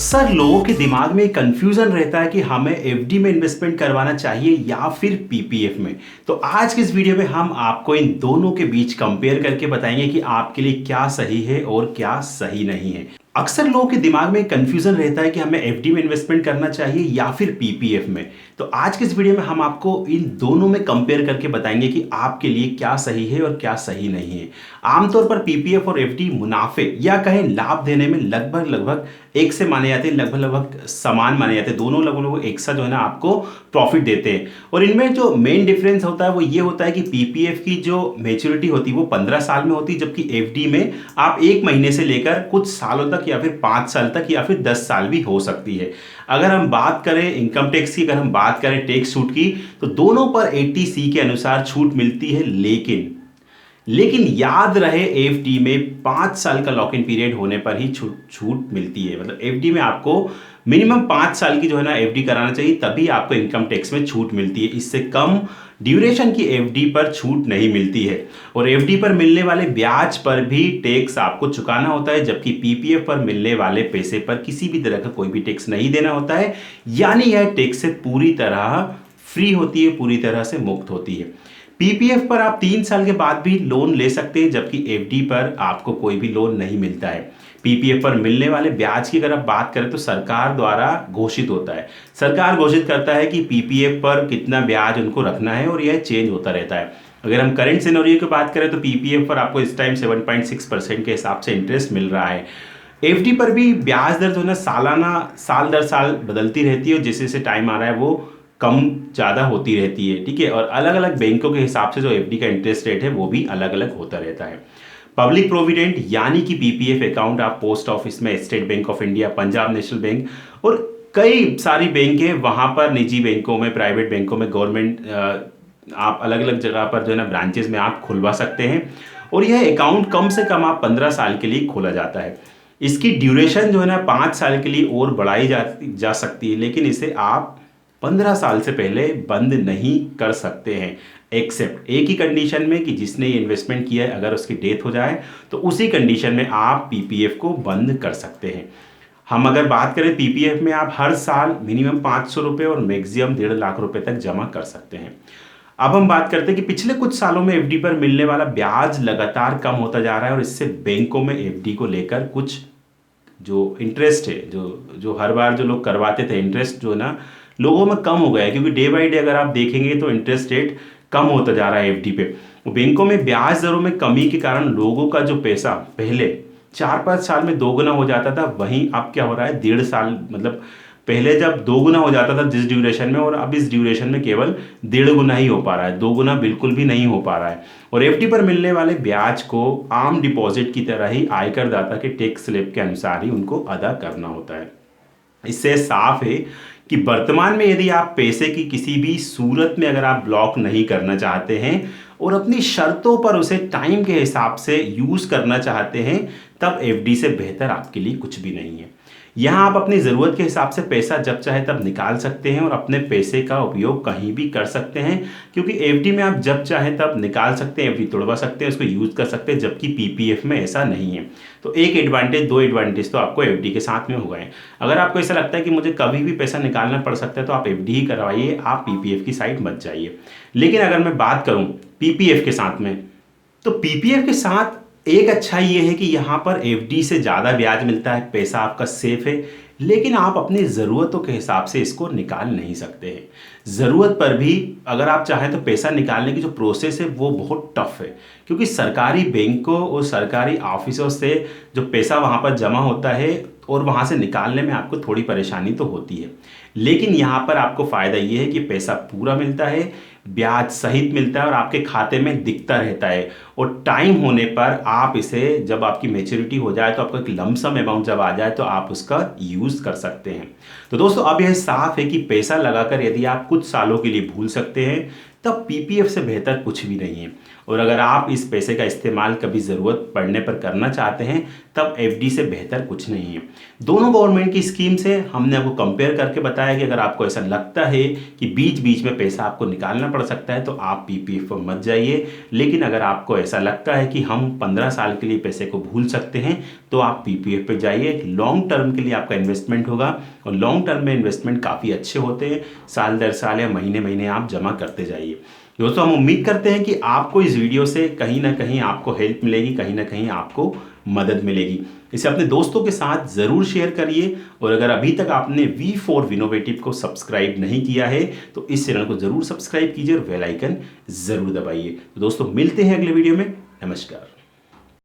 अक्सर लोगों के दिमाग में कंफ्यूजन रहता है कि हमें एफडी में इन्वेस्टमेंट करवाना चाहिए या फिर पीपीएफ में। तो आज के इस वीडियो में हम आपको इन दोनों के बीच कंपेयर करके बताएंगे कि आपके लिए क्या सही है और क्या सही नहीं है। अक्सर लोगों के दिमाग में कंफ्यूजन रहता है कि हमें एफडी में इन्वेस्टमेंट करना चाहिए या फिर पीपीएफ में। तो आज के इस वीडियो में हम आपको इन दोनों में कंपेयर करके बताएंगे कि आपके लिए क्या सही है और क्या सही नहीं है। आमतौर पर पीपीएफ और एफडी मुनाफे या कहें लाभ देने में लगभग एक से माने जाते हैं, लगभग समान माने जाते हैं। दोनों लगभग एक साथ जो है ना आपको प्रॉफिट देते हैं। और इनमें जो मेन डिफरेंस होता है वो ये होता है कि पीपीएफ की जो मैच्योरिटी होती है वो 15 साल में होती है, जबकि एफडी में आप 1 महीने से लेकर कुछ सालों तक या फिर 5 साल तक या फिर 10 साल भी हो सकती है। अगर हम बात करें इनकम टैक्स की, अगर हम बात करें टैक्स छूट की, तो दोनों पर 80C के अनुसार छूट मिलती है। लेकिन याद रहे एफडी में 5 साल का लॉक इन पीरियड होने पर ही छूट मिलती है। मतलब एफडी में आपको मिनिमम 5 साल की जो है ना एफडी कराना चाहिए, तभी आपको इनकम टैक्स में छूट मिलती है। इससे कम ड्यूरेशन की एफडी पर छूट नहीं मिलती है। और एफडी पर मिलने वाले ब्याज पर भी टैक्स आपको चुकाना होता है, जबकि पीपीएफ पर मिलने वाले पैसे पर किसी भी तरह का कोई भी टैक्स नहीं देना होता है। यानी यह टैक्स से पूरी तरह फ्री होती है, पूरी तरह से मुक्त होती है। पीपीएफ पर आप 3 साल के बाद भी लोन ले सकते हैं, जबकि एफडी पर आपको कोई भी लोन नहीं मिलता है। पीपीएफ पर मिलने वाले ब्याज की अगर आप बात करें तो सरकार द्वारा घोषित होता है। सरकार घोषित करता है कि पीपीएफ पर कितना ब्याज उनको रखना है और यह चेंज होता रहता है। अगर हम करंट सिनेरियो की बात करें तो पीपीएफ पर आपको इस टाइम 7.6% के हिसाब से इंटरेस्ट मिल रहा है। एफडी पर भी ब्याज दर जो है ना साल दर साल बदलती रहती है, जैसे जैसे टाइम आ रहा है वो कम ज़्यादा होती रहती है। ठीक है, और अलग अलग बैंकों के हिसाब से जो एफडी का इंटरेस्ट रेट है वो भी अलग अलग होता रहता है। पब्लिक प्रोविडेंट यानी कि पीपीएफ अकाउंट आप पोस्ट ऑफिस में, state bank of India, Punjab national bank और कई सारी बैंक है, वहाँ पर निजी बैंकों में, प्राइवेट बैंकों में, गवर्नमेंट आप अलग अलग जगह पर जो है ना ब्रांचेस में आप खुलवा सकते हैं। और यह अकाउंट कम से कम आप 15 साल के लिए खोला जाता है। इसकी ड्यूरेशन जो है ना 5 साल के लिए और बढ़ाई जा सकती है, लेकिन इसे आप 15 साल से पहले बंद नहीं कर सकते हैं, एक्सेप्ट एक ही कंडीशन में कि जिसने ये इन्वेस्टमेंट किया है अगर उसकी डेथ हो जाए तो उसी कंडीशन में आप पीपीएफ को बंद कर सकते हैं। हम अगर बात करें पीपीएफ में आप हर साल मिनिमम 500 रुपये और मैक्सिमम 1.5 लाख रुपए तक जमा कर सकते हैं। अब हम बात करते हैं कि पिछले कुछ सालों में एफडी पर मिलने वाला ब्याज लगातार कम होता जा रहा है और इससे बैंकों में एफडी को लेकर कुछ जो इंटरेस्ट है, जो हर बार जो लोग करवाते थे इंटरेस्ट जो है ना लोगों में कम हो गया है, क्योंकि डे बाय डे अगर आप देखेंगे तो इंटरेस्ट रेट कम होता जा रहा है एफडी पे। बैंकों में ब्याज दरों में कमी के कारण लोगों का जो पैसा पहले 4-5 साल में 2 गुना हो जाता था, वहीं अब क्या हो रहा है 1.5 साल, मतलब पहले जब 2 गुना हो जाता था जिस ड्यूरेशन में, और अब इस ड्यूरेशन में केवल 1.5 गुना ही हो पा रहा है, 2 गुना बिल्कुल भी नहीं हो पा रहा है। और एफडी पर मिलने वाले ब्याज को आम डिपॉजिट की तरह ही आयकर दाता के टैक्स स्लैब के अनुसार ही उनको अदा करना होता है। इससे साफ है कि वर्तमान में यदि आप पैसे की किसी भी सूरत में अगर आप ब्लॉक नहीं करना चाहते हैं और अपनी शर्तों पर उसे टाइम के हिसाब से यूज़ करना चाहते हैं, तब एफडी से बेहतर आपके लिए कुछ भी नहीं है। यहाँ आप अपनी ज़रूरत के हिसाब से पैसा जब चाहे तब निकाल सकते हैं और अपने पैसे का उपयोग कहीं भी कर सकते हैं, क्योंकि एफडी में आप जब चाहे तब निकाल सकते हैं, एफडी तोड़वा सकते हैं, उसको यूज़ कर सकते हैं, जबकि पीपीएफ में ऐसा नहीं है। तो एक एडवांटेज, 2 एडवांटेज तो आपको एफडी के साथ में हो गए। अगर आपको ऐसा लगता है कि मुझे कभी भी पैसा निकालना पड़ सकता है तो आप एफडी ही करवाइए, आप पीपीएफ की साइड मत जाइए। लेकिन अगर मैं बात करूँ पीपीएफ के साथ में, तो पीपीएफ के साथ एक अच्छा ये है कि यहाँ पर एफडी से ज़्यादा ब्याज मिलता है, पैसा आपका सेफ है, लेकिन आप अपनी ज़रूरतों के हिसाब से इसको निकाल नहीं सकते हैं। ज़रूरत पर भी अगर आप चाहें तो पैसा निकालने की जो प्रोसेस है वो बहुत टफ है, क्योंकि सरकारी बैंकों और सरकारी ऑफिसों से जो पैसा वहाँ पर जमा होता है और वहाँ से निकालने में आपको थोड़ी परेशानी तो होती है। लेकिन यहाँ पर आपको फ़ायदा ये है कि पैसा पूरा मिलता है, ब्याज सहित मिलता है और आपके खाते में दिखता रहता है। और टाइम होने पर आप इसे, जब आपकी मैच्योरिटी हो जाए तो आपका एक लमसम अमाउंट जब आ जाए तो आप उसका यूज़ कर सकते हैं। तो दोस्तों अब यह साफ है कि पैसा लगाकर यदि आप कुछ सालों के लिए भूल सकते हैं, तब पीपीएफ से बेहतर कुछ भी नहीं है। और अगर आप इस पैसे का इस्तेमाल कभी ज़रूरत पड़ने पर करना चाहते हैं तब एफडी से बेहतर कुछ नहीं है। दोनों गवर्नमेंट की स्कीम से हमने आपको कंपेयर करके बताया कि अगर आपको ऐसा लगता है कि बीच बीच में पैसा आपको निकालना पड़ सकता है तो आप पीपीएफ पर मत जाइए, लेकिन अगर आपको ऐसा लगता है कि हम 15 साल के लिए पैसे को भूल सकते हैं तो आप पीपीएफ पे जाइए। लॉन्ग टर्म के लिए आपका इन्वेस्टमेंट होगा और लॉन्ग टर्म में इन्वेस्टमेंट काफ़ी अच्छे होते हैं, साल दर साल या महीने महीने आप जमा करते जाइए। दोस्तों हम उम्मीद करते हैं कि आपको इस वीडियो से कहीं ना कहीं आपको हेल्प मिलेगी, कहीं ना कहीं आपको मदद मिलेगी। इसे अपने दोस्तों के साथ ज़रूर शेयर करिए और अगर अभी तक आपने V4 विनोवेटिव को सब्सक्राइब नहीं किया है तो इस चैनल को ज़रूर सब्सक्राइब कीजिए और बेल आइकन ज़रूर दबाइए। तो दोस्तों मिलते हैं अगले वीडियो में। नमस्कार।